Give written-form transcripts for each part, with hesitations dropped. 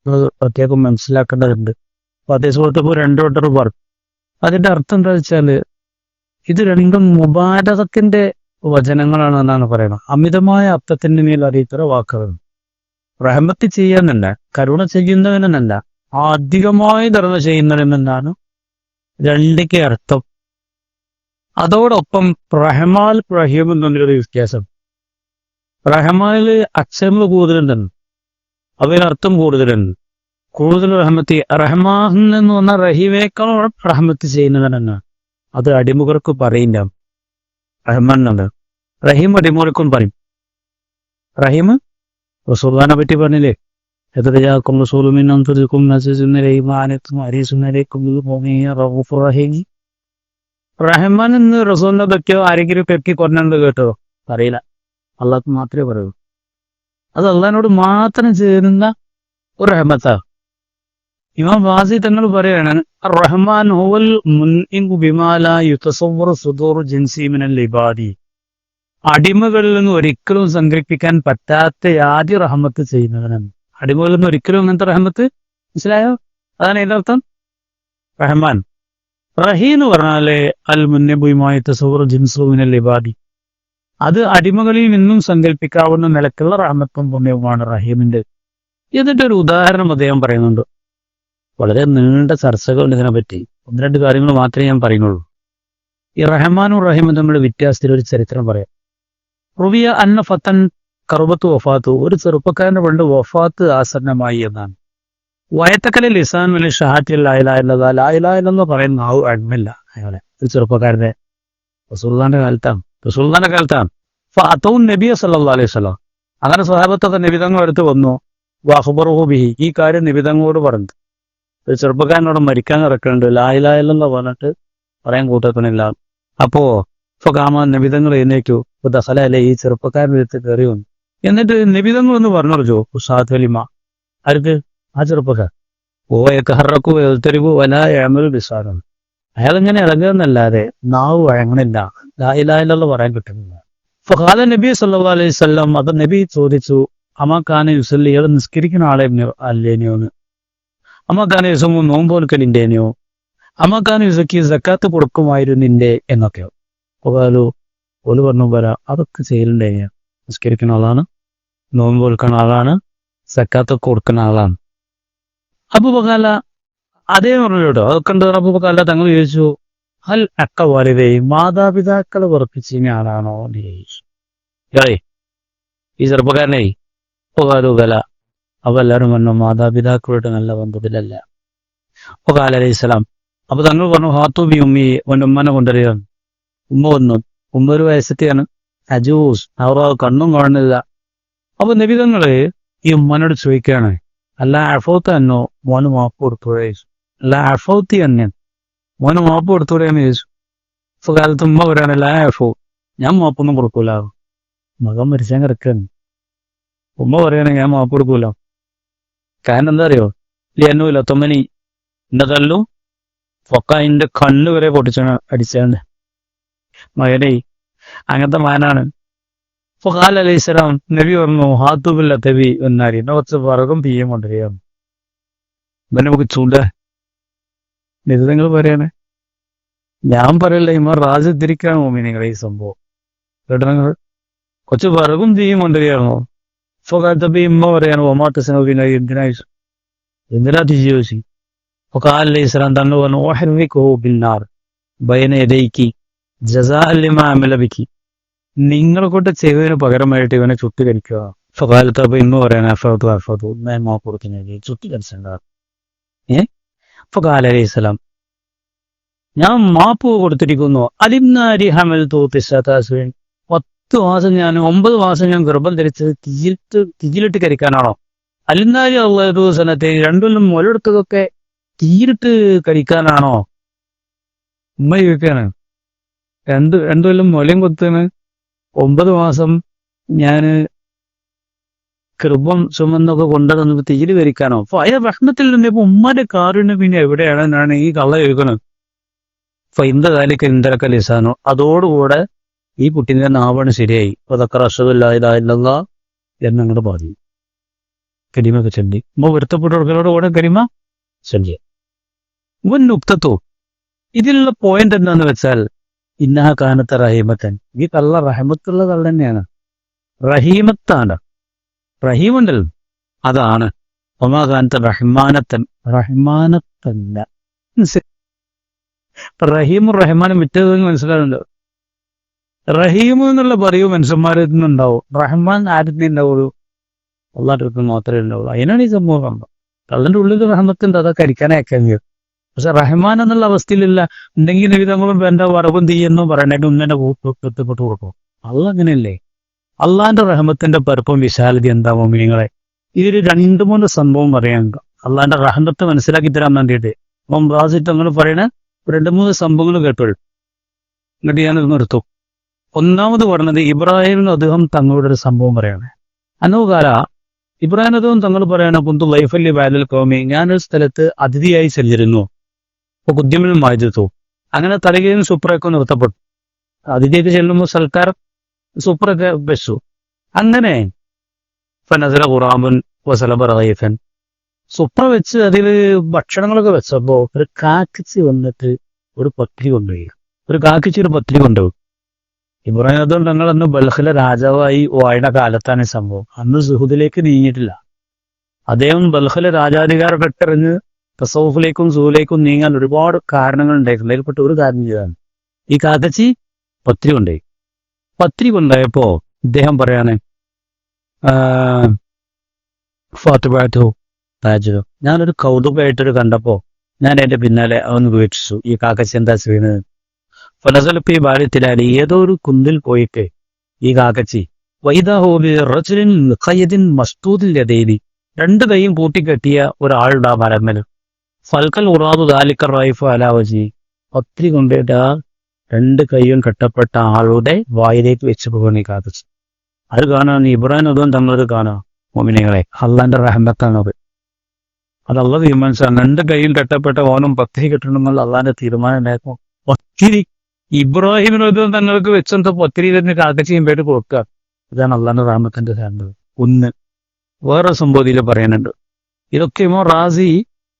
പ്രത്യേകം മനസ്സിലാക്കേണ്ടതുണ്ട്. അപ്പൊ അതേ സുഹൃത്ത് ഇപ്പോൾ രണ്ടു വട്ടർ പറഞ്ഞു. അതിന്റെ അർത്ഥം എന്താ വെച്ചാല് ഇത് രണ്ടും മുബാരകത്തിന്റെ വചനങ്ങളാണ് എന്നാണ് പറയുന്നത്. അമിതമായ അർത്ഥത്തിന്റെ മേൽ അറിയിക്കുന്ന വാക്കുകൾ. റഹ്മത്ത് ചെയ്യാനല്ല, കരുണ ചെയ്യുന്നവനെന്നല്ല, അധികമായി കരുണ ചെയ്യുന്നവനെന്നാണ് രണ്ടിന്റെ അർത്ഥം. അതോടൊപ്പം റഹ്മാൻ റഹീം എന്നുള്ളൊരു വ്യത്യാസം. റഹ്മാനില് അക്ഷരങ്ങൾ കൂടുതലുണ്ടെന്ന്, അവരർത്ഥം കൂടുതലുണ്ട്. കൂടുതൽ റഹ്മത്തി റഹ്മാൻ എന്ന് പറഞ്ഞാൽ റഹീമേക്കാളും റഹ്മത്ത് ചെയ്യുന്നവനെന്നാണ്. അത് അടിമുകൾക്ക് പറയില്ല. റഹ്മാൻ എന്നുള്ളത് റഹീം അടിമുകൾക്കും പറയും. റഹീം റസൂലുള്ളാഹിനെ പറ്റി പറഞ്ഞില്ലേ, എത്രയാക്കും റസൂലുമിൻ അൻഫുസികും അസീസുൻ അലൈഹി മാ അനതും ഹരീസുൻ അലൈക്കും ബിൽ മുഅ്മിനീന റഊഫുർ റഹീം. റഹ്മാൻ എന്ന് റസൂലിനെ പറ്റിയോ ആരെങ്കിലും പെക്കി കൊണ്ടുണ്ട് കേട്ടോ? അറിയില്ല, അള്ളാഹ് മാത്രമേ പറയൂ. അത് അള്ളാഹിനോട് മാത്രം ചേരുന്ന ഒരു റഹ്മത്താ. ഇമാം വാസി തങ്ങൾ പറയാണ്, റഹ്മാൻ ഹുവൽ മുൻഇമു ബിമാ ലാ യുതസവ്വറു സുദൂറു ജിൻസി മിനൽ ഇബാദി. അടിമകളിൽ നിന്ന് ഒരിക്കലും സങ്കല്പിക്കാൻ പറ്റാത്ത യാതി റഹ്മത്ത് ചെയ്യുന്നവനാണ്. അടിമകളിൽ നിന്ന് ഒരിക്കലും അങ്ങനത്തെ റഹ്മത്ത്, മനസ്സിലായോ? അതാണ് ഇതിന്റെ അർത്ഥം. റഹ്മാൻ. റഹീം എന്ന് പറഞ്ഞാല് അൽ മുന്നബുമായി തസവ്വറു ജിൻസു മിനൽ ഇബാദി. അത് അടിമകളിൽ നിന്നും സങ്കല്പിക്കാവുന്ന നിലക്കുള്ള റഹ്മത്തും പുണ്യവുമാണ് റഹീമിന്റെ. ഇതിന്റെ ഒരു ഉദാഹരണം അദ്ദേഹം പറയുന്നുണ്ട്. വളരെ നീണ്ട ചർച്ചകളുണ്ട് ഇതിനെപ്പറ്റി. ഒന്ന് രണ്ട് കാര്യങ്ങൾ മാത്രമേ ഞാൻ പറയുന്നുള്ളൂ. ഈ റഹ്മാനും റഹീമും തമ്മിലുള്ള വ്യത്യാസത്തിൽ ഒരു ചരിത്രം പറയാം. റുവിയ അന്ന ഫത്തൻ കറുബത്ത് വഫാത്തു. ഒരു ചെറുപ്പക്കാരന്റെ പണ്ട് വഫാത്ത് ആസന്നമായി എന്നാണ്. വയത്തക്കലെ ലിസാൻ വലിയ ഷഹാറ്റിൽ ലായിലായില്ലെന്ന് പറയുന്ന ആ അഡ്മില്ല അയാളെ. ഒരു ചെറുപ്പക്കാരന്റെ റസൂലുള്ളാഹിന്റെ കാലത്താണ്. ഫഅതൗൻ നബിയ സല്ലല്ലാഹു അലൈഹി വസല്ലം. അങ്ങനെ സ്വഹാബത്തൊക്കെ നബിതങ്ങൾ അടുത്ത് വന്നു. വഖബറുഹു ബിഹി. ഈ കാര്യം നബിതങ്ങളോട് പറഞ്ഞു. ഒരു ചെറുപ്പക്കാരനോട് മരിക്കാൻ കിടക്കുന്നുണ്ട്, ലായിലായില്ലെന്ന് പറഞ്ഞിട്ട് പറയാൻ കൂട്ടത്തിനില്ല. അപ്പോ ഫഖാമ നബിതങ്ങൾ എഴുന്നേറ്റു. ദഖല അലൈഹി. ഈ ചെറുപ്പക്കാരൻ്റെ അടുത്ത് കയറി വന്നു. എന്നിട്ട് നബിതങ്ങൾ എന്ന് പറഞ്ഞു ഉസാദ് വലിമ. ആർക്ക്? ആ ചെറുപ്പക്കാർ. ഓയക്കഹറക്കു എഴുത്തരിവു വല അമൽ ബിസാറും. അയാൾ ഇങ്ങനെ ഇറങ്ങുന്നല്ലാതെ നാവ് വഴങ്ങണില്ല, ലായിലായില്ലെന്ന് പറയാൻ കിട്ടുന്നില്ല. ഫഖാല നബി സല്ലല്ലാഹു അലൈഹി വസല്ലം. അത് നബി ചോദിച്ചു, അമാക്കാന യുസല്ലി, ഇയാൾ നിസ്കരിക്കുന്ന ആളെ അല്ലേനെയോന്ന്. അമ്മക്കാന യുസമു നോമ്പോൽക്കലിന്റെനെയോ, അമ്മക്കാന യുസക്കി സക്കാത്ത് കൊടുക്കുമായിരുന്നില്ലേ എന്നൊക്കെയോ. ഓല് പറഞ്ഞു വരാ, അതൊക്കെ ചെയ്യലുണ്ടേനെയോ. നിസ്കരിക്കുന്ന ആളാണ്, നോമ്പോൽക്കുന്ന ആളാണ്, സക്കാത്ത് കൊടുക്കുന്ന ആളാണ്. അബൂബക്കർ അതേ പറഞ്ഞു കേട്ടോ. അതൊക്കെ ഉണ്ട്. അബൂബക്കർ തങ്ങൾ ചോദിച്ചു, ഹൽ അക്ക വാലിദൈ, മാതാപിതാക്കളെ വെറുപ്പിച്ചിന് ആളാണോ എന്ന് ചോദിച്ചു. ഈ ചെറുപ്പക്കാരനെ ഉപകാരൂകല. അപ്പൊ എല്ലാവരും പറഞ്ഞു മാതാപിതാക്കളുടെ നല്ല ബന്ധത്തിലല്ല. ഒകാല അലൈഹി സ്വലാം. അപ്പൊ തങ്ങൾ പറഞ്ഞു, ഹാത്തൂബി ഉമ്മി, അവൻ്റെ ഉമ്മനെ കൊണ്ടുവരികയാണ്. ഉമ്മ വന്നു. ഉമ്മ ഒരു വയസ്സത്തെയാണ്, അജൂസ്, അവർ കണ്ണും കാണുന്നില്ല. അപ്പൊ നബിതങ്ങള് ഈ ഉമ്മനോട് ചോദിക്കുകയാണ്, അല്ല അഫൗത്ത് എന്നോ മോന് മാപ്പ് കൊടുത്തൂടെ? അല്ല അഫൗത്തി അന്യൻ, മോന് മാപ്പ് കൊടുത്തൂടെയെന്ന് ചോദിച്ചു. ഇപ്പൊ കാലത്ത് ഉമ്മ പറയാനല്ല അഫോ, ഞാൻ മാപ്പൊന്നും കൊടുക്കൂല. മകൻ മരിച്ചാൻ കിടക്കാണ്. ഉമ്മ പറയണേ ഞാൻ മാപ്പ് കൊടുക്കൂല. കാരണം എന്താ അറിയോ? ലിയന്നൂല തൊമ്മനി എന്റെ തല്ലു പൊക്ക അതിന്റെ കണ്ണ് വരെ പൊട്ടിച്ചാണ് അടിച്ചാണ്ട്. മകനെ അങ്ങനത്തെ മകനാണ്. ഫഖാൽ അലൈഹിസ്സലാം. നബി പറഞ്ഞു, ഹാത്തുബില്ല തവി എന്നാരി, എന്നെ കുറച്ച് വിറകും തീയും കൊണ്ടുവരികയാണ്. ഇവനെ നമുക്ക് ചൂണ്ട. നിതങ്ങൾ പറയണേ, ഞാൻ പറയല്ല, ഇമ്മ റാജ് തിരിക്കാണ് മോമിനിങ്ങളെ ഈ സംഭവം. കേട്ടങ്ങൾ കുറച്ച് വിറകും തീയും കൊണ്ടുവരികയാണോ? ഫഖാൽ ഇമ്മ പറയാണ്, ഒമാത്തസിനെ എന്തിനാ തിരിച്ചു ചോദിച്ചു. ഫഖാൽ അലൈഹിസ്സലാം തങ്ങൾ പറഞ്ഞു, ഓഹർവിക്കോ ബിന്നാർ ബൈന യദൈകി ജസാഅൻ ലിമാ അമല ബികി, നിങ്ങളെ കൊണ്ട് ചെയ്തതിന് പകരമായിട്ട് ഇവനെ ചുട്ടി കരിക്കുക. ഫഖാലത്ത്. അപ്പൊ ഇന്ന് പറയാൻ അഫതു ഞാൻ മാപ്പ് കൊടുക്കുന്ന ചുട്ടി കരിച്ചിട്ടുണ്ടാ. ഫഖാൽ അലൈഹിസ്സലാം, ഞാൻ മാപ്പ് കൊടുത്തിരിക്കുന്നു. അലിംനാരി ഹമൽ തൂത്തിസാസുവിൻ, 10 മാസം ഞാൻ 9 മാസം ഞാൻ ഗർഭം ധരിച്ചത് തീയിലിട്ട് കരിക്കാനാണോ? അലിംനാരി അള്ളാഹു സനത്തെ 2 കൊല്ലം മുലെടുത്തതൊക്കെ തീയിലിട്ട് കരിക്കാനാണോ? ഉമ്മ ചോദിക്കാണ്, 2 കൊല്ലം മുലയും കൊത്തിന് 9 മാസം ഞാന് ഗർഭം ചുമന്നൊക്കെ കൊണ്ടുവന്ന് തീയിൽ കരിക്കാനോ? അപ്പൊ അയാൾ ഭക്ഷണത്തിൽ നിന്ന് ഇപ്പൊ ഉമ്മാന്റെ കാറിന് പിന്നെ എവിടെയാണെന്നാണ് ഈ കള്ള ചോദിക്കുന്നത്. അപ്പൊ ഇന്ത കാലിക്ക് ഇന്ദരക്ക ലിസാനോ, അതോടുകൂടെ ഈ കുട്ടീന്റെ നാവാണ് ശരിയായി. അപ്പൊ അതൊക്കെ റഷദില്ലാ എന്നങ്ങോട്ട് പറഞ്ഞു. കലിമൊക്കെ ചൊല്ലി പൊരുത്തപ്പെട്ടവர்களോട് കൂടെ കലിമ ചൊല്ലി. നുക്തത്തു, ഇതിലുള്ള പോയിന്റ് എന്താന്ന് വെച്ചാൽ ഇന്നഹ കാനത്ത റഹീമത്തൻ, ഈ കള്ള റഹമത്തുള്ള കള്ള തന്നെയാണ്, റഹീമത്താണ്, റഹീമുണ്ടല്ലോ അതാണ്. ഒമാ കാനത്ത റഹ്മാനത്തൻ, റഹ്മാനത്തല്ല. റഹീമും റഹ്മാനും വിറ്റതെന്ന് മനസ്സിലാവുന്നുണ്ടോ? റഹീം എന്നുള്ള പറയൂ മനുഷ്യന്മാരിൽ നിന്നുണ്ടാവും, റഹ്മാൻ ആരുടെ ഉണ്ടാവുള്ളൂ, അള്ളാഹുടെ അടുത്ത് മാത്രമേ ഉണ്ടാവുള്ളൂ. അതിനാണ് ഈ സംഭവം കണ്ടത്. കള്ളന്റെ ഉള്ളിൽ റഹ്മത്തുണ്ട്, അതൊക്കെ അടിക്കാനയക്കാൻ. പക്ഷെ റഹ്മാൻ എന്നുള്ള അവസ്ഥയിലില്ല. എന്തെങ്കിലും നിമിതങ്ങളും എന്റെ വറവും തീയെന്നും പറയണേക്ക് ഒന്നെ എത്തിപ്പെട്ടു കൊടുക്കും. അള്ള അങ്ങനെയല്ലേ? അള്ളാന്റെ റഹ്മത്തിന്റെ പരപ്പും വിശാലത എന്താ മോമിനിങ്ങളെ? ഇതിൽ 2-3 സംഭവം പറയാൻ, അള്ളാന്റെ റഹ്മത്ത് മനസ്സിലാക്കി തരാൻ വേണ്ടിയിട്ട് റാസിത്ത് അങ്ങനെ പറയണ 2-3 സംഭവങ്ങൾ കേട്ടോളൂ. എന്നിട്ട് ഞാൻ നിർത്തും. ഒന്നാമത് പറഞ്ഞത് ഇബ്രാഹിം അദ്ദേഹം തങ്ങളുടെ ഒരു സംഭവം പറയാണ്. അനൂകാല ഇബ്രാഹിം അദ്ദേഹം തങ്ങൾ പറയണ കുന്തു ലൈഫല്ലി വാലൽ കോമി, ഞാനൊരു സ്ഥലത്ത് അതിഥിയായി ചെല്ലിരുന്നു. അപ്പൊ കുദ്യമിൽ മാജിത്തു, അങ്ങനെ തലകയും സൂപ്പറൊക്കെ നിർത്തപ്പെട്ടു. അതിഥിയൊക്കെ ചെല്ലുമ്പോൾ സൽക്കാരം സൂപ്പറൊക്കെ വെച്ചു. അങ്ങനെ നസല ഖുറാബുൻ വസലബ റഹീഫൻ, സൂപ്പർ വെച്ച് അതിൽ ഭക്ഷണങ്ങളൊക്കെ വെച്ചപ്പോ ഒരു കാക്കിച്ചി വന്നിട്ട് ഒരു പത്രി കൊണ്ടുപോയി. ഒരു കാക്കിച്ചി ഒരു പത്രി കൊണ്ടുപോയി. ഇബ്രാഹിം അതുകൊണ്ട് ഞങ്ങൾ അന്ന് ബൽഖിലെ രാജാവായി വാഴുന്ന കാലത്താണ് ഈ സംഭവം. അന്ന് സുഹുദിലേക്ക് നീങ്ങിയിട്ടില്ല. അദ്ദേഹം ബൽഖിലെ രാജാധികാരം പെട്ടെറിഞ്ഞ് തസൗഫിലേക്കും സുഹുലേക്കും നീങ്ങാൻ ഒരുപാട് കാരണങ്ങൾ ഉണ്ടായിട്ടുണ്ട്. അതിൽപ്പെട്ട ഒരു കാര്യം ചെയ്താണ് ഈ കാക്കച്ചി പത്രി കൊണ്ടുപോയി. പത്രി കൊണ്ടുപോയപ്പോ ഇദ്ദേഹം പറയാണ്, ഫാത്തിബാറ്റു താജു, ഞാനൊരു കൗതുകമായിട്ടൊരു കണ്ടപ്പോ ഞാൻ എന്റെ പിന്നാലെ അവന്ന് വീക്ഷിച്ചു, ഈ കാക്കച്ചി എന്താ ചെയ്യുന്നത്. ഫലസലപ്പി ബാല്യത്തിലാലി, ഏതോ ഒരു കുന്നിൽ പോയിട്ട് ഈ കാക്കച്ചി വൈദാഹോബിൻ മസ്തൂദിൽ 2 കൈയും കൂട്ടിക്കെട്ടിയ ഒരാളുടെ ആ മരമ്മല്. ഫൽക്കൽ ഉറാദു ദാലിക്കർ റൈഫ് അലാവജി, പത്രി കൊണ്ടിട്ട് ആ 2 കൈയും കെട്ടപ്പെട്ട ആളുടെ വായിലേക്ക് വെച്ച് പോകണം ഈ കാക്കച്ചി. അത് കാണാൻ ഇബ്രാഹിം അതും തങ്ങളത് കാണാം മോമിനികളെ, അള്ളാന്റെ റഹ്മത്താണത്. അത് അള്ള തീരുമാനിച്ചാണ്. 2 കൈയും കെട്ടപ്പെട്ട ഓനും പത്രി കെട്ടണമെന്നുള്ള അള്ളാന്റെ തീരുമാനം ഉണ്ടായിരുന്നു. പത്തിരി ഇബ്രാഹിമിനൊതും തങ്ങൾക്ക് വെച്ചെന്താ പത്തിരി തന്നെ കാക്കച്ചി മുമ്പായിട്ട് കൊടുക്കുക. ഇതാണ് അള്ളാന്റെ റഹ്മത്തിന്റെ സാധനം. ഒന്ന് വേറെ സംഭവത്തിൽ പറയുന്നുണ്ട്. ഇതൊക്കെ ഇമാം റാസി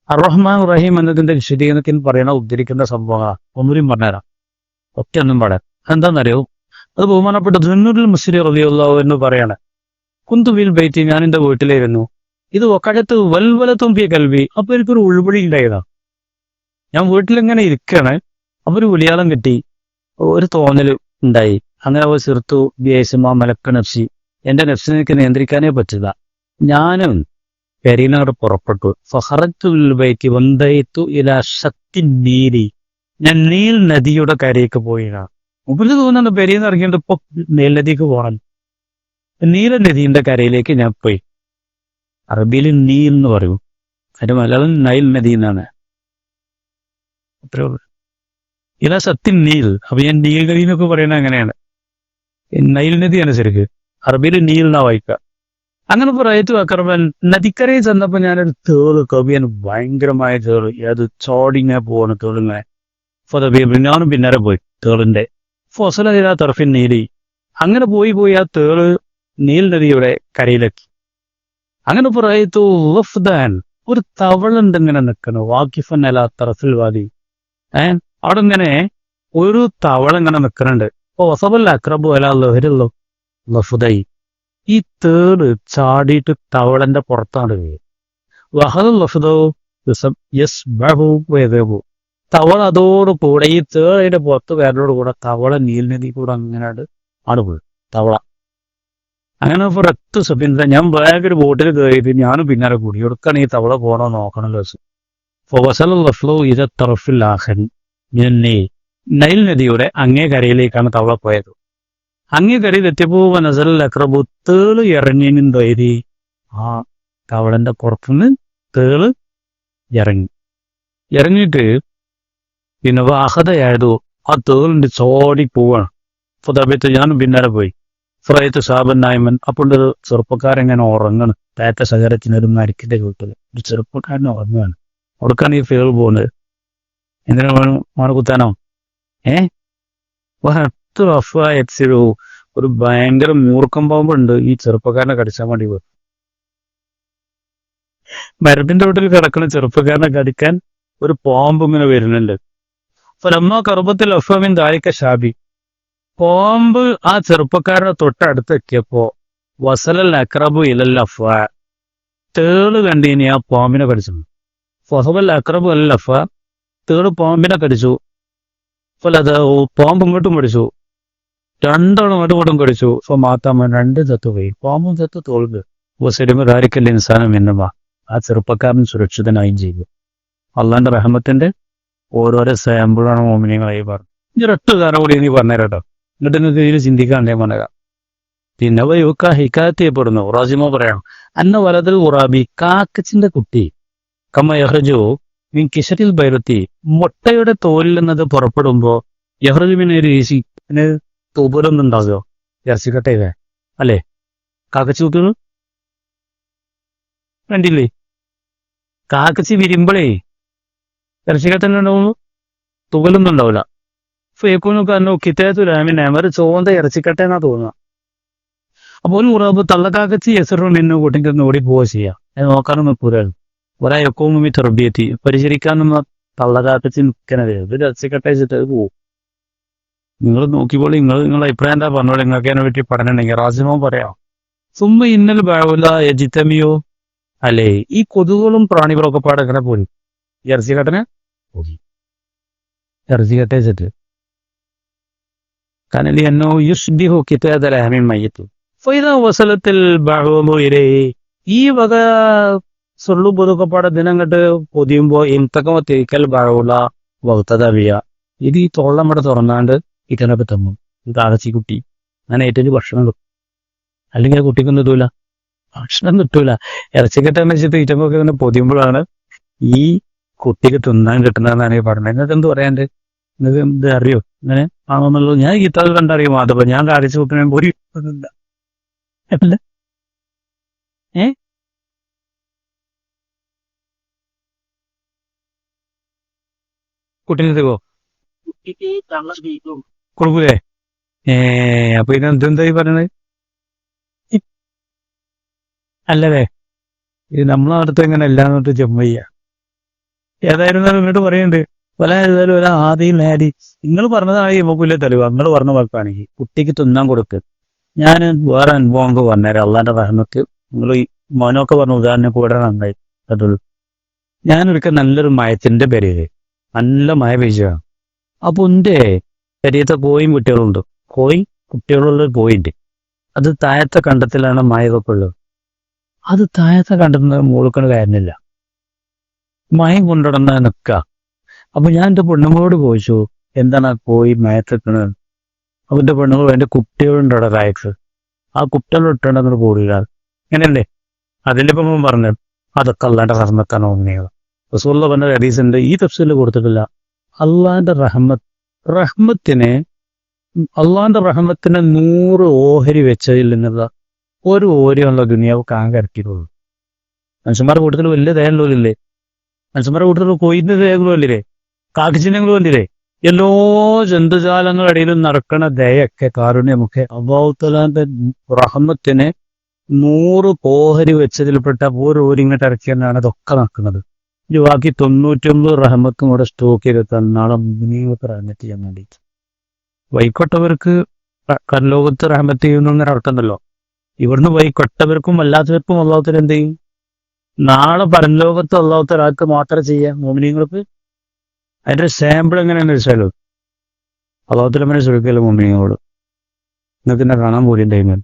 അർറഹ്മാൻ റഹീം എന്നതിന്റെ വിശദീകരണത്തിൽ ഉദ്ധരിക്കുന്ന സംഭവങ്ങളാണ്. ഒന്നുകൂടി പറഞ്ഞുതരാം, ഒക്കെ ഒന്നും പറയാം. എന്താണെന്നറിയോ? അത് ബഹുമാനപ്പെട്ട ദുന്നൂറുൽ മുസ്ലി റളിയല്ലാഹു എന്ന് പറയാണ്, കുന്തുബിൽ ബൈറ്റി, ഞാൻ എന്റെ വീട്ടിലായിരുന്നു. ഇത് ഒക്കഴത്ത് വൽവലത്തുമ്പിയ കൽവി, അപ്പൊ എനിക്കൊരു ഉൾവിളി ഉണ്ടായതാ. ഞാൻ വീട്ടിലിങ്ങനെ ഇരിക്കുകയാണ്, അപ്പൊ ഒരു വിളിയാളം കിട്ടി, ഒരു തോന്നല് ഉണ്ടായി. അങ്ങനെ ഒരു സിർത്തു ബിയേസുമാ മലക്ക നഫ്സി, എന്റെ നഫ്സിനെ എനിക്ക് നിയന്ത്രിക്കാനേ പറ്റില്ല. ഞാനും പെരീനോട് പുറപ്പെട്ടു. ഫഹറത്തുൽ ബൈത്തി വന്തയിത്തു ഇലാ ശക്തി നീരി, ഞാൻ നീൽ നദിയുടെ കരയ്ക്ക് പോയിനാ. മുമ്പിൽ തോന്നുന്നു പെരീന്ന് ഇറങ്ങിയിട്ട് ഇപ്പൊ നീൽ നദിക്ക് പോകണം. നീല നദീന്റെ കരയിലേക്ക് ഞാൻ പോയി. അറബിയിൽ നീൽ എന്ന് പറയും, അതിന്റെ മലയാളം നൈൽ നദി എന്നാണ്. അത്രേ ഉള്ളൂ. ഇലാ സത്യം നീൽ. അപ്പൊ ഞാൻ നീൽ നദി എന്നൊക്കെ പറയണത് അങ്ങനെയാണ്. നൈൽ നദിയാണ് ശരിക്ക്, അറബിയിൽ നീൽ എന്നാ വായിക്കുക. അങ്ങനെ പറയത്തു അക്രമൻ നദിക്കരയിൽ ചെന്നപ്പോ ഞാനൊരു തേള് കവിയാൻ, ഭയങ്കരമായ തേള്, അത് ചോടിങ്ങനെ പോവാണ് തേളിങ്ങനെ. ഞാനും പിന്നാലെ പോയി തേളിന്റെ ഫൊസല തർഫിൻ നീലി. അങ്ങനെ പോയി ആ തേള് നീൽ നദിയുടെ കരയിലെത്തി. അങ്ങനെ പറയത്തു വഫ്ദാൻ, ഒരു തവളുണ്ട് ഇങ്ങനെ നിൽക്കുന്നു, വാക്കിഫൻ അല തറഫിൽ വാദി. അവിടെ ഇങ്ങനെ ഒരു തവള ഇങ്ങനെ നിൽക്കുന്നുണ്ട്. അപ്പൊ വസബല്ല അക്രബു അല ലഹരുള്ള ലഫുദൈ, ഈ തേള് ചാടിയിട്ട് തവളന്റെ പുറത്താണ് വീഴുന്നത്. തവള അതോടുകൂടെ ഈ തേളയുടെ പുറത്ത് വേറോട് കൂടെ തവള നീൽ നദി കൂടെ അങ്ങനെ ആണ് പോയി തവള. അങ്ങനെ ഒരൊറ്റ സെക്കൻഡ് ഞാൻ വേഗം ഒരു ബോട്ടിൽ കയറിയിട്ട് ഞാനും പിന്നാലെ കൂടി, എവിടുക്കാണ് ഈ തവള പോകണോ നോക്കണല്ലോ. നൈൽ നദിയുടെ അങ്ങേ കരയിലേക്കാണ് തവള പോയത്. അങ്ങേ കരയിൽ എത്തിയപ്പോ നസൽ അക്രബു, തേള് ഇറങ്ങിയതിന് ആ തവളന്റെ പുറത്തുനിന്ന് തേള് ഇറങ്ങിയിട്ട് പിന്നെ വാഹതയായതു ആ തേളിന്റെ ചോടി പോവാണ്. ഫുദബിത്ത് ഞാനും പിന്നാലെ പോയി. ഫ്രൈത്ത് സാബൻ നായ്മൻ, അപ്പോൾ ഒരു ചെറുപ്പക്കാരെങ്ങനെ ഉറങ്ങണ് തേറ്റ സഹരത്തിനൊരു മരിക്കിന്റെ വീട്ടില് ഒരു ചെറുപ്പക്കാരൻ ഉറങ്ങുകയാണ്. അവിടേക്കാണ് ഈ ഫേൾ പോകുന്നത്. എന്തിനാ മോനെ കുത്താനോ? ഒരു ഭയങ്കര മൂർക്കം പാമ്പുണ്ട് ഈ ചെറുപ്പക്കാരനെ കടിച്ചാൻ വേണ്ടി പോയി. മരത്തിന്റെ വീട്ടിൽ കിടക്കുന്ന ചെറുപ്പക്കാരനെ കടിക്കാൻ ഒരു പാമ്പ് ഇങ്ങനെ വരുന്നുണ്ട്. അപ്പൊ നമ്മ കറുപ്പത്തിൽ അഫമിൻ ദാരിക്ക ഷാബി, പാമ്പ് ആ ചെറുപ്പക്കാരനെ തൊട്ടടുത്തെത്തിയപ്പോ വസലൽ അക്രബു ഇലൽ അഫ, തേള് കണ്ടിനി ആ പാമ്പിനെ കടിച്ചു. ഫഹബൽ അക്രബു അൽ അഫ, തേള് പാമ്പിനെ കടിച്ചു. അപ്പോൾ അത് പാമ്പ് ഇങ്ങോട്ടും കടിച്ചു, രണ്ടോളം അങ്ങോട്ടും കടിച്ചു. അപ്പൊ മാത്താമ്മ രണ്ട് ചത്തുപോയി, പാമ്പും ചത്തു, തോൽത് വസരിമ ദാരിക്കൽ ഇൻസാനം എന്നുവാ. ആ ചെറുപ്പക്കാരൻ സുരക്ഷിതനായും ചെയ്തു. അള്ളാന്റെ റഹ്മത്തിന്റെ ഓരോരോ സാമ്പിളാണ് മോമിനിയങ്ങളായി പറഞ്ഞു. ഇനി ഒരൊറ്റ കാരം കൂടി നീ പറഞ്ഞുതരാട്ടോ, എന്നിട്ട് ഇതിൽ ചിന്തിക്കാണ്ടേ മനക. പിന്നെ വയുക്ക ഹിക്കായത്ത് ചെയ്യപ്പെടുന്നു. റാസിമോ പറയണം, അന്ന വലതൽ ഉറാബി, കാക്കച്ചിന്റെ കുട്ടി, കമ്മ യഹ്റജു മീൻ കിഷറ്റിൽ ബൈറത്തി, മുട്ടയുടെ തോലിൽ നിന്നത് പുറപ്പെടുമ്പോ യഹ്റജുവിനെ രീശി തുപലൊന്നും ഉണ്ടാകുമോ? ഇറച്ചിക്കട്ടയിലെ അല്ലേ? കാക്കച്ചി കുട്ടികൾ കണ്ടില്ലേ? കാക്കച്ചി വിരിമ്പളേ ഇറച്ചിക്കട്ടന്നെ ഉണ്ടാവുള്ളൂ, തുകലൊന്നും ഉണ്ടാവില്ല. ഫേക്കൂനൊക്കെ അന്നോ കിത്തേത്തുലാമിനെ അവർ ചോന്ത ഇറച്ചിക്കട്ടെന്നാ തോന്നുക. അപ്പോൾ ഒരു ഉറവ് തള്ളക്കാക്കച്ചി എസറും നിന്നു കൂട്ടിക്കൊന്ന് ഓടി പോവുക ചെയ്യാം. അത് നോക്കാനൊന്നും പൂരാണ്. ഒരാൾക്കോമി തെറബിയെത്തി പരിചരിക്കാനൊന്നും തള്ളക്കാക്കച്ചി നിൽക്കണത്. ഇത് ഇറച്ചിക്കട്ട വെച്ചിട്ട് അത് പോവും. നിങ്ങൾ നോക്കിക്കോളി, നിങ്ങളുടെ അഭിപ്രായം എന്താ പറഞ്ഞോളൂ. നിങ്ങൾക്ക് അതിനെ പറ്റി പഠനമുണ്ടെങ്കിൽ റാസിമോ പറയാം. സുമ്മ ഇന്നൽ ബാവുല എജിത്തമിയോ അല്ലേ, ഈ കൊതുകുകളും പ്രാണികളൊക്കെ പാടങ്ങനെ പോലും ഇറച്ചിക്കട്ടനെ ഇറച്ചിക്കട്ട വെച്ചിട്ട് കനലി എന്നോ യുഷ്ബിഹു കിതാദൽ അഹമിൻ മയ്യത്തു ഫൈദ വസലത്തിൽ ബഅൂമുഇലൈ. ഈ വക സൊള്ളു പൊതുക്കപ്പാടെ ദിനങ്ങട്ട് പൊതിയുമ്പോ ഇൻതകമ തിരിക്കൽ ബഅൂല വഖ്തദവിയ, ഇത് ഈ തൊള്ളമ്മടെ തുറന്നാണ്ട് ഇക്കനൊക്കെ തന്നു. ഇത് ആകച്ചി കുട്ടി അങ്ങനെ ഏറ്റവും ഭക്ഷണം കിട്ടും. അല്ലെങ്കിൽ ആ കുട്ടിക്കൊന്നും കിട്ടൂല, ഭക്ഷണം കിട്ടൂല. ഇറച്ചിക്കട്ടെന്ന് വെച്ചിട്ട് ഈറ്റമൊക്കെ ഇങ്ങനെ പൊതിയുമ്പോഴാണ് ഈ കുട്ടിക്ക് തിന്നാൻ കിട്ടുന്നതെന്നാണ് ഈ പറഞ്ഞത്. നിങ്ങൾക്ക് എന്ത് പറയാണ്ട്? നിങ്ങൾക്ക് എന്ത് അറിയോ ഇങ്ങനെ ആണെന്നുള്ളത്? ഞാൻ ഗീതാവ് കണ്ടറിയും. അതപ്പോ ഞാൻ കാണിച്ചു കൂട്ടുന്ന പോരി അല്ല കുട്ടീനെ തരുവോ? കൊടുക്കൂലേ? അപ്പൊ ഇതെന്താ ഈ പറയണത്? അല്ലതേ, ഇത് നമ്മളെ അടുത്ത് എങ്ങനെ എല്ലാന്നിട്ട് ചെമ്മയ്യ. ഏതായിരുന്നാലും ഇങ്ങോട്ട് പറയുന്നുണ്ട് പല ഏതായാലും ഒരു ആദ്യം നേടി നിങ്ങൾ പറഞ്ഞതാണ് നമുക്കില്ല തെളിവ്. നിങ്ങൾ പറഞ്ഞ വാക്കാണെങ്കിൽ കുട്ടിക്ക് തിന്നാൻ കൊടുക്ക്. ഞാൻ വേറെ അനുഭവം ഒക്കെ പറഞ്ഞുതരാം. അള്ളാന്റെ റഹ്മത്ത് നിങ്ങൾ ഈ മോനൊക്കെ പറഞ്ഞ ഉദാഹരണം കൂടെ നന്നായി അതുള്ളൂ. ഞാനൊരിക്കൽ നല്ലൊരു മയത്തിന്റെ പേര് നല്ല മഴ പെയ്ച്ചാണ്. അപ്പൊ എന്റെ ശരീരത്തെ കോയും കുട്ടികളുണ്ട്. കോയി കുട്ടികളുള്ള കോയിണ്ട്. അത് താഴത്തെ കണ്ടത്തിലാണ് മഴയൊക്കെ ഉള്ളത്. അത് താഴത്തെ കണ്ടത്തിന് മുഴുക്കണ കാര്യമില്ല, മയം കൊണ്ടിടന്ന നിൽക്കുക. അപ്പൊ ഞാൻ എന്റെ പെണ്ണുങ്ങളോട് ചോദിച്ചു, എന്താണ് ആ കോയി മയത്തിക്കണത്? അപ്പൊ എന്റെ പെണ്ണുങ്ങൾ എന്റെ കുട്ടികളുണ്ട് അവിടെ താഴത്ത്, ആ കുട്ടികൾ ഇട്ടുണ്ടെന്ന് കൂടില്ല. ഇങ്ങനെയല്ലേ അതിലിപ്പം പറഞ്ഞു. അതൊക്കെ അള്ളാന്റെ റഹ്മത്താണ് ഒന്നിയത്. റസൂലുള്ള പറഞ്ഞ ഹദീസുണ്ട്, ഈ തഫ്സീറിൽ കൊടുത്തിട്ടില്ല. അള്ളാന്റെ റഹ്മത്തിനെ അള്ളാന്റെ റഹ്മത്തിനെ 100 ഓഹരി വെച്ചതിൽ നിന്നുള്ള ഒരു ഓരിയുള്ള ദുനിയാവ് കാങ്കരക്കിയിട്ടുള്ളൂ. മനുഷ്യന്മാരുടെ കൂട്ടത്തിൽ വലിയ തേങ്ങളുമില്ലേ? മനുഷ്യന്മാരുടെ കൂട്ടത്തിൽ കൊയ്യുന്ന തേങ്ങളും അല്ലേ? കാക്കിച്ചിഹ്നങ്ങളും അല്ലേ? എല്ലാ ജന്തുജാലങ്ങളുടെ ഇടയിലും നടക്കണ ദയൊക്കെ കാരുണ്യമൊക്കെ അല്ലാഹുത്തആലാന്റെ റഹ്മത്തിനെ 100 ഓഹരി വെച്ചതിൽപ്പെട്ട ഒരു ഓരിങ്ങോട്ട് ഇറക്കിയെന്നാണ് ഇതൊക്കെ നടക്കുന്നത്. ഈ ബാക്കി 99 റഹ്മത്തും കൂടെ സ്റ്റോക്ക് ചെയ്ത് നാളെ മുന്നീകത്ത് റഹ്മത്ത് ചെയ്യാൻ വേണ്ടിയിട്ട്. വൈക്കൊട്ടവർക്ക് കർലോകത്ത് റഹ്മത്ത് ചെയ്യുന്നൊരർത്ഥമുണ്ടല്ലോ. ഇവിടുന്ന് വൈക്കൊട്ടവർക്കും അല്ലാത്തവർക്കും അല്ലാത്തവർ എന്ത് ചെയ്യും? നാളെ പരലോകത്ത് അല്ലാത്തവരാൾക്ക് മാത്രം ചെയ്യാം മോമിനിയങ്ങൾക്ക്. അതിന്റെ സാമ്പിൾ എങ്ങനെയാണെന്ന് വെച്ചാലോ, അല്ലാത്തവരെ ശ്രമിക്കല്ലോ മോമിനിയങ്ങളോട്. നിങ്ങൾക്ക് എന്നെ കാണാൻ പോലിണ്ടായിരുന്നു.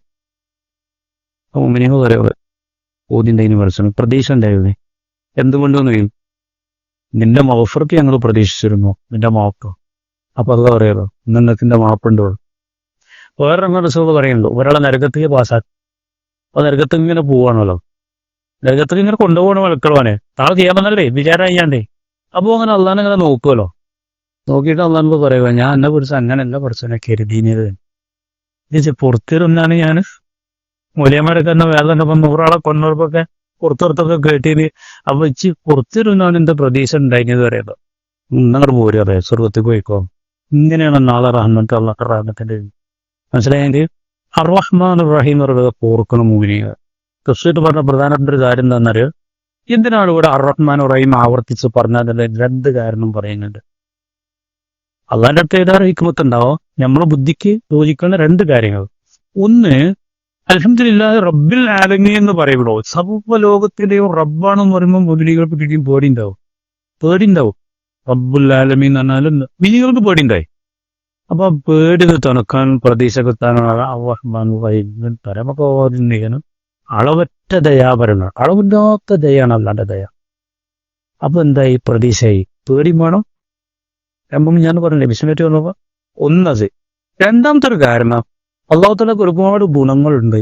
മോമിനിയങ്ങൾ പറയുക ഓതിണ്ടായിരുന്നു മനസ്സിലും പ്രതീക്ഷ ഉണ്ടായിരുന്നേ. എന്തുകൊണ്ടൊന്നും ചെയ്യും? നിന്റെ മൗഫർക്ക് ഞങ്ങൾ പ്രതീക്ഷിച്ചിരുന്നു, നിന്റെ മാപ്പ്. അപ്പൊ അത് പറയാലോ, ഇന്നെത്തിന്റെ മാപ്പുണ്ടോ? വേറെ റസൂൽ പറയുന്നുള്ളൂ, ഒരാളെ നരകത്തേക്ക് പാസ്സാക്കി. അപ്പൊ നരകത്തിൽ ഇങ്ങനെ പോവാണല്ലോ, നരകത്തിൽ ഇങ്ങനെ കൊണ്ടുപോകണ മക്കളോനെ താഴെ ചെയ്യാമെന്നല്ലേ വിചാരം ചെയ്യാണ്ടേ. അപ്പൊ അങ്ങനെ അള്ളാനെ ഇങ്ങനെ നോക്കുമല്ലോ. നോക്കിയിട്ട് അള്ളാനോട് പറയുക, ഞാൻ എന്നെ കുറിച്ച് അങ്ങനെ എന്നെ പഠിച്ചവനെ കരുതിയത് ഇത് പുറത്തിരുന്നാണ്. ഞാൻ മൂല്യന്മാരൊക്കെ എന്നെ വേറെ തന്നെ 100 കൊന്നൂർപ്പൊക്കെ പുറത്തൊക്കെ കേട്ടിന്. അപ്പൊ ഇച്ചി പുറത്തിരുന്നാണ് എന്റെ പ്രതീക്ഷ ഉണ്ടായിരുന്നത് പറയുന്നത്. ഇന്നങ്ങോട്ട് പോരും അറിയാം, സ്വർഗത്തിൽ പോയിക്കോ. ഇങ്ങനെയാണ് നാളെ റഹ്മത്ത് അള്ളാഹ് റഹ്മത്തിന്റെ മനസ്സിലായെങ്കിൽ അർറഹ്മാൻ റഹീം പറയുക പോർക്കണം മൂവിനെ. കൃഷിയിട്ട് പറഞ്ഞ പ്രധാനപ്പെട്ട ഒരു കാര്യം എന്താണെന്നറിയോ, എന്തിനാണ് ഇവിടെ അർ-റഹ്മാൻ റഹീം ആവർത്തിച്ച് പറഞ്ഞതിന്റെ രണ്ട് കാരണം പറയുന്നുണ്ട്. അള്ളാന്റെ അടുത്ത് ഏതാ ഹിക്മത്ത് ഉണ്ടാവോ? നമ്മളെ ബുദ്ധിക്ക് യോജിക്കുന്ന രണ്ട് കാര്യങ്ങൾ. ഒന്ന്, അൽഹംദുലില്ലാഹി റബ്ബിൽ ആലമീൻ എന്ന് പറയുമ്പോൾ സർവ്വ ലോകത്തിന്റെയും റബ്ബാണെന്ന് പറയുമ്പോൾ മുസ്ലിങ്ങൾക്ക് പിടിയും പേടിണ്ടാവും. റബ്ബുൽ ആലമീൻ എന്ന് പറഞ്ഞാൽ മിനിങ്ങൾക്ക് പേടിണ്ടായി. അപ്പൊ പേടി തുണക്കാൻ പ്രതീക്ഷ കിട്ടാനാണ് പരമകോപനും അളവറ്റ ദയാപരനാണ്. അളവില്ലാത്ത ദയാണ് അല്ലാണ്ട് ദയ. അപ്പൊ എന്തായി? പ്രതീക്ഷയായി, പേടി വേണം. ഞാൻ പറഞ്ഞില്ലേ വിഷമറ്റ് വന്നപ്പോ ഒന്നത്. രണ്ടാമത്തെ ഒരു കാരണം, അള്ളാഹുത്താലക്ക് ഒരുപാട് ഗുണങ്ങളുണ്ട്.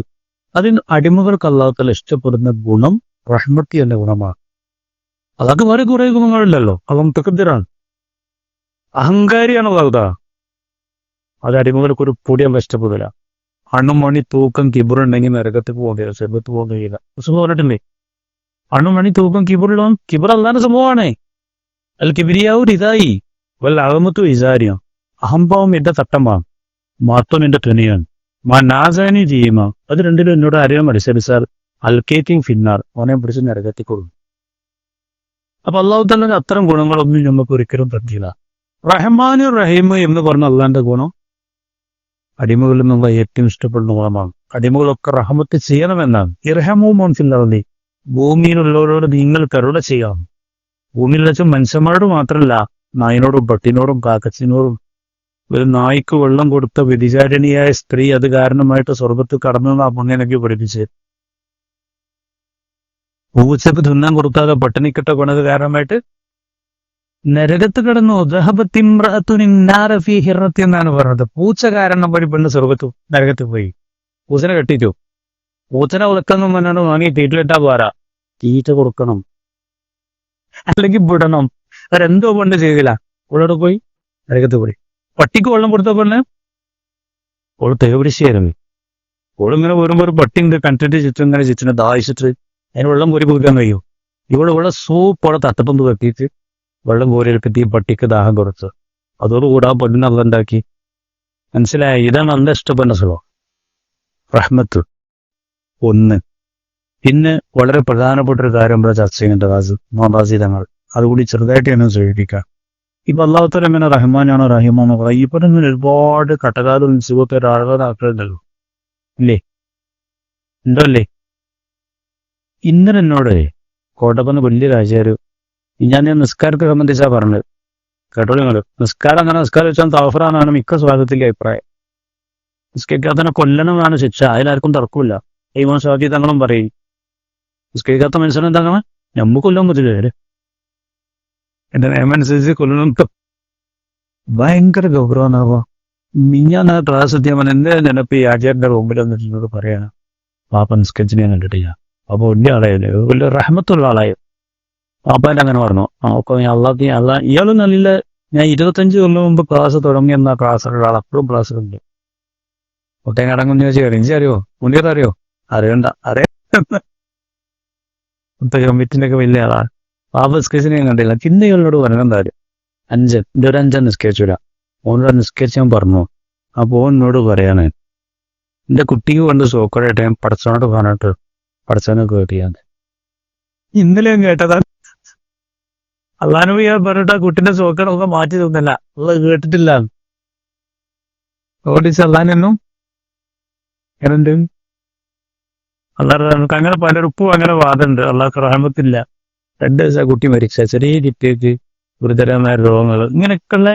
അതിന് അടിമകൾക്ക് അള്ളാഹുത്താല ഇഷ്ടപ്പെടുന്ന ഗുണം റഹ്മത്തി എന്ന ഗുണമാണ്. അതൊക്കെ വേറെ കുറെ ഗുണങ്ങളില്ലല്ലോ. അവൻ തക്കദ്ദിറാണ്, അഹങ്കാരിയാണ് അള്ളാഹുതാ. അത് അടിമകൾക്ക് ഒരു പൊടിയാൻ ഇഷ്ടപ്പെടില്ല. അണുമണി തൂക്കം കിബറുണ്ടെങ്കിൽ നരകത്ത് പോകേണ്ട സ്വർഗത്ത് പോകാൻ കഴിയില്ല. പറഞ്ഞിട്ടില്ലേ? അണുമണി തൂക്കം കിബറുള്ള കിബർ അല്ലാത്ത സംഭവമാണ്. അൽ കിബിരിയാവൂർ ഇതായി വല്ല അഹമ്മത്തു ഇസാരിയോ, അഹംഭാവം എന്റെ തട്ടമാണ്, മാത്രം എന്റെ തുനിയാണ്, മാ നാസാനി ചെയ്യുമ. അത് രണ്ടിലും എന്നോട് അറിയാൻ മത്സരിച്ചാൽ അൽക്കേറ്റിംഗ് ഫിന്നാർ, ഓനെ പിടിച്ച് നരകത്തിൽ കൊടുക്കും. അപ്പൊ അള്ളാഹു തന്നെ അത്തരം ഗുണങ്ങളൊന്നും നമുക്ക് ഒരിക്കലും പറ്റില്ല. റഹ്മാനു റഹീം എന്ന് പറഞ്ഞ അള്ളാന്റെ ഗുണം അടിമകളിൽ നിന്നുള്ള ഏറ്റവും ഇഷ്ടപ്പെടുന്ന ഗുണമാണ്. അടിമകളൊക്കെ റഹമത്ത് ചെയ്യണമെന്നാണ്. ഇർഹമു മോൻസില്ലി, ഭൂമിയിലുള്ളവരോട് നിങ്ങൾ കരുണ ചെയ്യാം. ഭൂമിയിൽ വെച്ച മനുഷ്യന്മാരോട് മാത്രമല്ല, നായിനോടും പട്ടിനോടും കാക്കച്ചിനോടും. ഒരു നായ്ക്ക് വെള്ളം കൊടുത്ത വ്യതിചാരിണിയായ സ്ത്രീ അത് കാരണമായിട്ട് സ്വർഗത്ത് കടന്നു ആ പുണ്യനൊക്കെ പഠിപ്പിച്ച്. പൂച്ചക്ക് തിന്നാൻ കൊടുക്കാതെ പട്ടിണിക്കിട്ട കൊണത് കാരണമായിട്ട് നരകത്ത് കിടന്നു. എന്നാണ് പറഞ്ഞത്. പൂച്ച കാരണം ഒരു പെണ്ണ് നരകത്ത് പോയി. പൂച്ചനെ കെട്ടിച്ചു. പൂച്ചനെ ഉറക്കണം എന്നാണ് വാങ്ങി തീറ്റിലിട്ടാ പോരാ, തീറ്റ കൊടുക്കണം, അല്ലെങ്കിൽ വിടണം. അവരെന്തോ പണ്ട് ചെയ്തില്ല, ഓളോട് പോയി നരകത്ത് പോയി. പട്ടിക്ക് വെള്ളം കൊടുത്ത പെണ്ണ് ഓള് തേവിടിച്ചായിരുന്നു. ഓളിങ്ങനെ വരുമ്പോ ഒരു പട്ടിന്റെ കണ്ടിട്ട് ഇങ്ങനെ ചുറ്റിനെ ദാഹിച്ചിട്ട് അതിന് വെള്ളം കോരി കുടിക്കാൻ കഴിയും. ഇവിടെ സൂപ്പോടെ തട്ടപ്പന്ത് വെട്ടിയിട്ട് വെള്ളം കോരിയെടുത്തിട്ട് ഈ പട്ടിക്ക് ദാഹം കുറച്ച് അതോടുകൂടെ ആ പെണ്ണിനെ അതുണ്ടാക്കി. മനസ്സിലായ? ഇതാണ് നല്ല ഇഷ്ടപ്പെടുന്ന സ്വഭാവം, റഹ്മത്ത്. ഒന്ന്. പിന്നെ വളരെ പ്രധാനപ്പെട്ട ഒരു കാര്യം ഇവിടെ ചർച്ച ചെയ്യുന്നുണ്ട് മോദാസീതങ്ങൾ. അതുകൂടി ചെറുതായിട്ട് ഞാൻ സൂചിപ്പിക്കാം. ഇപ്പൊ അള്ളാഹുത്താല എങ്ങനെ റഹ്മാനാണോ റഹീമാണോ പറയാം. ഈ പറഞ്ഞ ഒരുപാട് കട്ടകാലും സുഖത്തെ ആളുകളാക്കുന്നുണ്ടല്ലോ, ഇല്ലേ? ഉണ്ടോ അല്ലേ? ഇന്നലെ എന്നോട് കോട്ടപ്പന്ന് വലിയ രാജാര്, ഞാൻ നിസ്കാരത്തെ സംബന്ധിച്ചാ പറഞ്ഞത്. കേട്ടോളൂ നിങ്ങള്. നിസ്കാരം വെച്ചാൽ തവഫറാണെന്നാണ് മിക്ക സ്വാഗതത്തിന്റെ അഭിപ്രായം. നിസ്കരിക്കാത്തന്നെ കൊല്ലണമെന്നാണ് ശിക്ഷ. അതിലാർക്കും തർക്കമില്ല. ഇമാം ഷാഫി തങ്ങളും പറയും നിസ്കരിക്കാത്ത മനുഷ്യനെ എന്താകണം, നമ്മ കൊല്ലാൻ പറ്റില്ല. എന്റെ നിയമം അനുസരിച്ച് കൊല്ലണം. ഭയങ്കര ഗൗരവമാണോ. മിഞ്ഞാന്ന് ക്ലാസ് എത്തിയാൽ എന്റെ നിനപ്പ് ഈ ആചാര്യന്റെ റൂമിൽ വന്നിട്ട് പറയാണ്, പാപ്പ നിസ്കരിച്ച് ഞാൻ കണ്ടിട്ടില്ല. അപ്പൊ വലിയ ആളായല്ലേ, വലിയ റഹ്മത്തുള്ള ആളായോ. പാപ്പാൻ്റെ അങ്ങനെ പറഞ്ഞു. അപ്പൊ ഇയാളും നല്ല, ഞാൻ 25 കൊല്ലം മുമ്പ് ക്ലാസ് തുടങ്ങിയെന്ന ക്ലാസ്സിലുള്ള ആൾ അപ്പോഴും ക്ലാസ്സിലുണ്ട്. ഒട്ടേം കടങ്ങുന്ന ചോദിച്ചാൽ എനിക്കറിയോ, മുന്നേറ അറിയോ? അറിയണ്ട, കമ്മിറ്റിന്റെ ഒക്കെ വലിയ ആളാണ്. പാപ്പ നിസ്കരിച്ച് ഞാൻ കണ്ടില്ല. പിന്നെ ഇയാളോട് പറഞ്ഞെന്താ ഒരു 5 നിസ്കരിച്ചില്ല. ഓനോട് നിസ്കരിച്ച് ഞാൻ പറഞ്ഞു. അപ്പൊ എന്നോട് പറയാണ്, എന്റെ കുട്ടിക്ക് കൊണ്ട് സോക്കടായിട്ട് ഞാൻ പടച്ചോനോട് പറഞ്ഞിട്ട് പടച്ചോനെ കേട്ടിയാന്ന്. ഇന്നലെ ഞാൻ കേട്ടതാ. അള്ളാനബി പറഞ്ഞിട്ട് ആ കുട്ടിന്റെ സോക്കടൊക്കെ മാറ്റി തോന്നല്ല, അള്ള കേട്ടിട്ടില്ല. ഓടിച്ച് അള്ളാനും എന്നുണ്ട്. അള്ളാഹ് അങ്ങനെ പലർക്കും അങ്ങനെ വാദമുണ്ട്. അള്ളാഹ് റഹ്മത്തില്ല. 2 ദിവസം കുട്ടി മരിച്ച, ചെറിയ കുട്ടിക്ക് ഗുരുതരമായ രോഗങ്ങൾ, ഇങ്ങനെയൊക്കെയുള്ള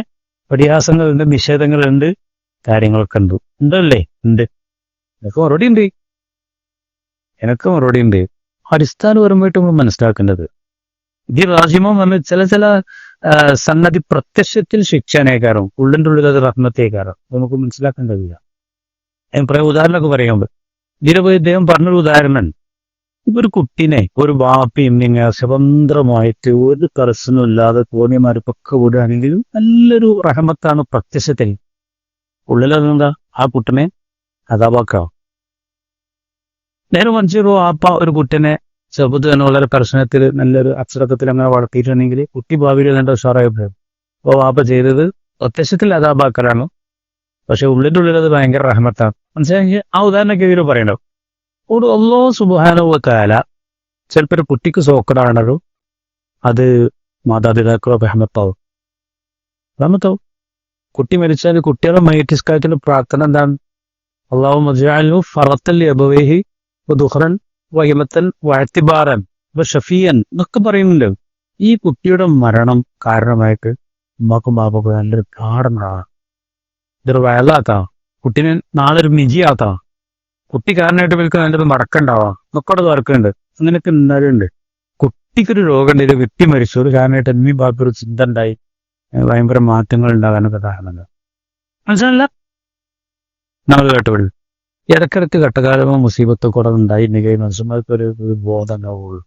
പരിഹാസങ്ങളുണ്ട്, നിഷേധങ്ങളുണ്ട്, കാര്യങ്ങളൊക്കെ ഉണ്ട്. ഉണ്ടല്ലേ? ഉണ്ട്. എനിക്ക് മറുപടി ഉണ്ട്. അടിസ്ഥാനപരമായിട്ട് നമ്മൾ മനസ്സിലാക്കേണ്ടത് ഈ റാജിമം പറഞ്ഞ ചില സംഗതി പ്രത്യക്ഷത്തിൽ ശിക്ഷണേക്കാരം, ഉള്ളിൻ്റെ ഉള്ളിൽ അത് റഹ്മത്തേക്കാരം. നമുക്ക് മനസ്സിലാക്കാൻ കഴിയില്ല. ഞാൻ ഉദാഹരണമൊക്കെ പറയുമ്പോൾ ഇതിലെ ഇദ്ദേഹം പറഞ്ഞൊരു ഉദാഹരണം, ഇപ്പൊ ഒരു കുട്ടീനെ ഒരു ബാപ്പയും ഇങ്ങനെ സ്വതന്ത്രമായിട്ട് ഒരു തടസ്സവും ഇല്ലാതെ തോന്നിയമാർക്കൊക്കെ വിടുകയാണെങ്കിലും നല്ലൊരു റഹമത്താണ് പ്രത്യക്ഷത്തിൽ. ഉള്ളിലെന്താ ആ കുട്ടനെ അതാവാക്കാം. നേരെ മറിച്ചൊരു വാപ്പ ഒരു കുട്ടനെ ചെറുപ്പത്തിൽ തന്നെ വളരെ പ്രശ്നത്തിൽ നല്ലൊരു അച്ചടക്കത്തിൽ അങ്ങനെ വളർത്തിയിട്ടുണ്ടെങ്കിൽ കുട്ടി ഭാവിയിൽ നല്ല ഉഷാറായി പോകും. അപ്പോൾ വാപ്പ ചെയ്തത് പ്രത്യക്ഷത്തിൽ അതാബാക്കലാണ്, പക്ഷെ ഉള്ളിൻ്റെ ഉള്ളിൽ അത് ഭയങ്കര റഹമത്താണ്. മനസ്സിലായെങ്കിൽ ആ ഉദാഹരണമൊക്കെ ഇതിൽ പറയണ്ടാവും. ഒരു അല്ലാഹു സുബ്ഹാനഹു വ തആല ചിലപ്പോൾ ഒരു കുട്ടിക്ക് സോക്കടാണല്ലോ, അത് മാതാപിതാക്കളോ റഹ്മത്താവും. കുട്ടി മരിച്ചാൽ കുട്ടികളുടെ മൈറ്റിസ്കാരത്തിന്റെ പ്രാർത്ഥന എന്താണ്? അള്ളാഹു മജ്അൽഹു ഫറത്തൻ ലിഅബവൈഹി വദുഖറൻ വഹിമത്തൻ വഅതിബാറൻ വശഫിയൻ എന്നൊക്കെ പറയുന്നുണ്ട്. ഈ കുട്ടിയുടെ മരണം കാരണമായിട്ട് ഉമ്മാക്കും ബാപ്പക്കും നല്ലൊരു കാരണമാണ്. ഇതൊരു വയലാക്കാം, കുട്ടീനെ നാളെ ഒരു മിജിയാക്കാം, കുട്ടി കാരണമായിട്ട് ഇവർക്ക് നല്ലൊരു മടക്കുണ്ടാവാം എന്നൊക്കെ വർക്കുണ്ട്. അങ്ങനെയൊക്കെ ഉണ്ടാകുന്നുണ്ട്. കുട്ടിക്കൊരു രോഗമുണ്ട്, ഒരു വ്യക്തി മരിച്ചു, ഒരു കാരണമായിട്ട് എമ്മി ബാപ്പ ഒരു ചിന്ത ഉണ്ടായി, ഭയങ്കര മാറ്റങ്ങൾ ഉണ്ടാകാനൊക്കെ കാരണങ്ങൾ മനസ്സിലല്ല. നമ്മൾ കേട്ടുള്ളൂ ഇടക്കിടക്ക് ഘട്ടകാലമോ മുസീബത്തോ കൂടെ ഉണ്ടായിട്ടുണ്ടെങ്കിൽ മനുഷ്യന്മാർക്ക് ഒരു ബോധം ഉണ്ടാവുള്ളൂ.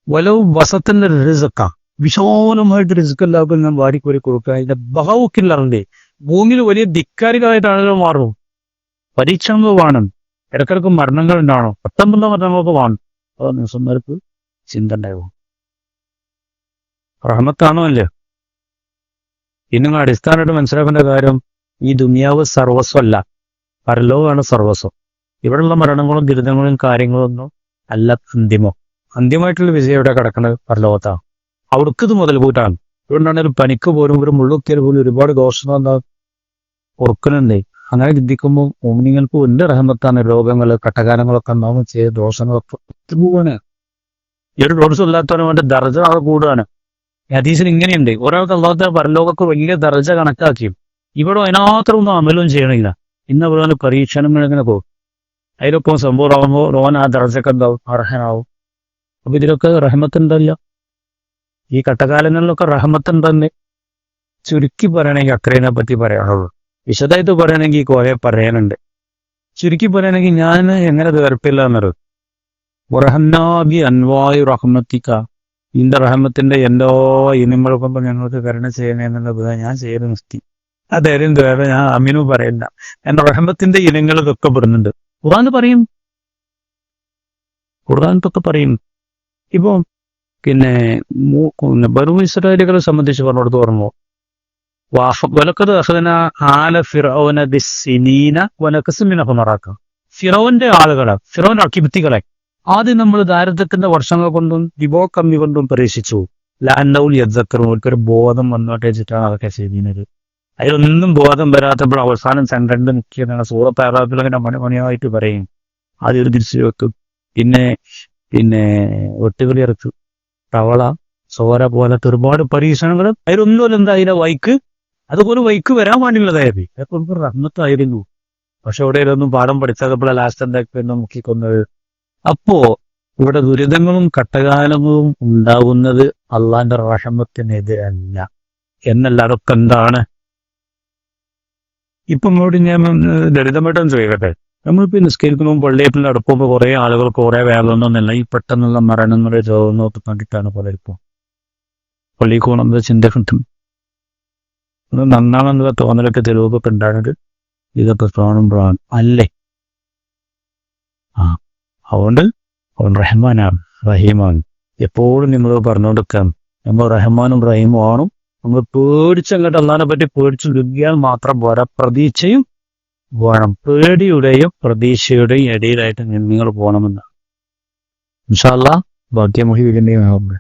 വലവും വസത്തിന്റെ റിസ്ക്കാ, വിശാലമായിട്ട് റിസ്ക് എല്ലാവർക്കും ഞാൻ വാരിക്കോരി കൊടുക്കുക. അതിന്റെ ബഹവുക്കില്ലാറിന്റെ ഭൂമിയിൽ വലിയ ധിക്കാരികളായിട്ടാണല്ലോ മാറും. പരീക്ഷണങ്ങൾ വേണം, ഇടക്കിടക്ക് മരണങ്ങൾ ഉണ്ടാവണം, പെട്ടെന്നുള്ള മരണങ്ങളൊക്കെ വേണം. അപ്പോൾ മനുഷ്യന്മാർക്ക് ചിന്ത ഉണ്ടാവും. റഹ്മത്താണോ അല്ലേ? ഇനി നിങ്ങൾ അടിസ്ഥാനമായിട്ട് മനസ്സിലാക്കേണ്ട കാര്യം, ഈ ദുനിയാവ് സർവസ്വമല്ല, പരലോകമാണ് സർവസ്വം. ഇവിടെയുള്ള മരണങ്ങളും ദുരിതങ്ങളും കാര്യങ്ങളൊന്നും അല്ല അന്തിമം. അന്തിമമായിട്ടുള്ള വിജയം എവിടെ കിടക്കുന്നത്? പരലോകത്താണ്. അവിടേക്ക് ഇത് മുതൽ കൂട്ടാണ്. അതുകൊണ്ടാണ് ഒരു പനിക്ക് പോലും ഒരു മുള്ളുക്കിയാൽ പോലും ഒരുപാട് ദോഷം എന്താ ഓർക്കുന്നുണ്ടേ. അങ്ങനെ ചിന്തിക്കുമ്പോൾ മോമിനിങ്ങൾക്ക് വലിയ റഹ്മത്താണ്. രോഗങ്ങൾ കട്ടകാലങ്ങളൊക്കെ ഉണ്ടാവും, ചെയ്ത ദോഷങ്ങളൊക്കെ പോവാണ്. ഈ ഒരു ദോഷം ഇല്ലാത്തവരുടെ ദർജ ആൾ കൂടുകയാണ്. ഹദീസിൽ ഇങ്ങനെയുണ്ട്, ഒരാൾക്ക് അള്ളാഹുവിന്റെ പരലോകത്ത് വലിയ ദർജ കണക്കാക്കി ഇവിടെ അതിനാത്രമൊന്നും അമലും ചെയ്യണില്ല. ഇന്ന പോലെ പരീക്ഷണങ്ങൾ ഇങ്ങനെ പോകും. അതിലൊക്കെ സംഭവമാകുമ്പോൾ റോൻ ആ ദർജക്ക് എന്താവും? അർഹനാവും. അപ്പൊ ഇതിലൊക്കെ റഹ്മത്തുണ്ടല്ല. ഈ കട്ടകാലങ്ങളിലൊക്കെ റഹ്മത്തുണ്ടെന്ന് ചുരുക്കി പറയണമെങ്കിൽ അത്രേനെ പറ്റി പറയാനുള്ളൂ. വിശദമായിട്ട് പറയണമെങ്കിൽ കുറെ പറയാനുണ്ട്. ചുരുക്കി പറയണമെങ്കിൽ ഞാൻ എങ്ങനെ തീർപ്പില്ല എന്നത്, ഉറഹന്നാബി അൻവായു റഹ്മത്തിക്ക, നിന്റെ റഹ്മത്തിന്റെ എല്ലാ ഇനങ്ങൾക്കൊപ്പം ഞങ്ങൾക്ക് കരുണ ചെയ്യണേ എന്നുള്ളത് ഞാൻ ചെയ്ത് നിർത്തി. അതായാലും വേറെ ഞാൻ അമീനു പറയില്ല. എന്റെ റഹ്മത്തിന്റെ ഇനങ്ങൾ ഇതൊക്കെ പെടുന്നുണ്ട്. ഖുർആൻ പറയും, ഖുർആനത്തൊക്കെ പറയും. ഇപ്പൊ പിന്നെ ബനൂ ഇസ്രായേലുകളെ സംബന്ധിച്ച് പറഞ്ഞിടത്ത് പറഞ്ഞു, വലക്കത് അഖദനാ ആല ഫിർഔന ബിസ്സിനീന വനഖസിൻ മിന ഖമറാക. ഫിറൗന്റെ ആളുകളെ, ഫിറൗൻ അക്കിബ്തികളെ ആദ്യം നമ്മൾ ദാരിദ്ര്യത്തിന്റെ വർഷങ്ങൾ കൊണ്ടും വിഭവക്കമ്മി കൊണ്ടും പരീക്ഷിച്ചു. ലഅന്നഹും യദ്ദക്കറൂൻ, ഒരു ബോധം വന്നോട്ടെ വെച്ചിട്ടാണ് അതൊക്കെ ചെയ്യുന്നത്. അതിലൊന്നും ബോധം വരാത്തപ്പോൾ അവസാനം സെൻട്രണ്ട് നിൽക്കുന്ന സൂറത്ത് അറാബിൽ അങ്ങനെ മണിമണിയായിട്ട് പറയും. ആദ്യം ഒരു തിരിച്ചു വെക്കും, പിന്നെ പിന്നെ ഒട്ടുകളി ഇറക്കും, തവള, സോര പോലത്തെ ഒരുപാട് പരീക്ഷണങ്ങൾ. അതിലൊന്നും എന്താ അതിലെ വൈക്ക്, അതുപോലെ വൈക്ക് വരാൻ വേണ്ടിയുള്ളതായിരുന്നു. അതൊക്കെ റഹ്മത്തായിരുന്നു. പക്ഷെ അവിടെ ഇതൊന്നും പാഠം പഠിച്ചപ്പോൾ ലാസ്റ്റ് എന്താക്കി മുക്കിക്കൊന്നത്. അപ്പോ ഇവിടെ ദുരിതങ്ങളും കട്ടകാലങ്ങളും ഉണ്ടാകുന്നത് അള്ളാന്റെ റഹ്മത്തിനെതിരല്ല എന്നല്ല. അതൊക്കെ എന്താണ്? ഇപ്പൊ ഇങ്ങോട്ട് ഞാൻ ലളിതമായിട്ടൊന്നും ചോദിക്കട്ടെ, നമ്മളിപ്പോ നിസ്കരിക്കുമ്പോൾ പള്ളിയേറ്റിൽ അടുക്കുമ്പോൾ കുറെ ആളുകൾ കുറെ വേഗമൊന്നുമല്ല, ഈ പെട്ടെന്നുള്ള മരണങ്ങളെ രോഗങ്ങളൊക്കെ കണ്ടിട്ടാണ് പലർക്കും പള്ളിയിൽ പോകണമെന്ന ചിന്ത കിട്ടും. അത് നന്നാണെന്നുള്ള തോന്നലൊക്കെ തെളിവൊക്കെ ഉണ്ടാകുന്നത് ഇതൊക്കെ കാണുമ്പോഴാണ് അല്ലേ? അതുകൊണ്ട് അവൻ റഹ്മാനാണ്, റഹീമാണ്. എപ്പോഴും നിങ്ങൾ പറഞ്ഞുകൊടുക്കാം, നമ്മൾ റഹ്മാനും റഹീമും ആണും. നമ്മൾ പേടിച്ചങ്ങോട്ട് അള്ളാഹിനെ പറ്റി പേടിച്ചു വിളിക്കാൻ മാത്രം പോരാ, പ്രതീക്ഷയും വേണം. പേടിയുടെയും പ്രതീക്ഷയുടെയും ഇടയിലായിട്ട് നിങ്ങൾ പോകണമെന്നാണ്. ഇൻഷാ അല്ലാഹ് ഭാഗ്യമൊഴി വിളിക്കുന്നതാകുമ്പോൾ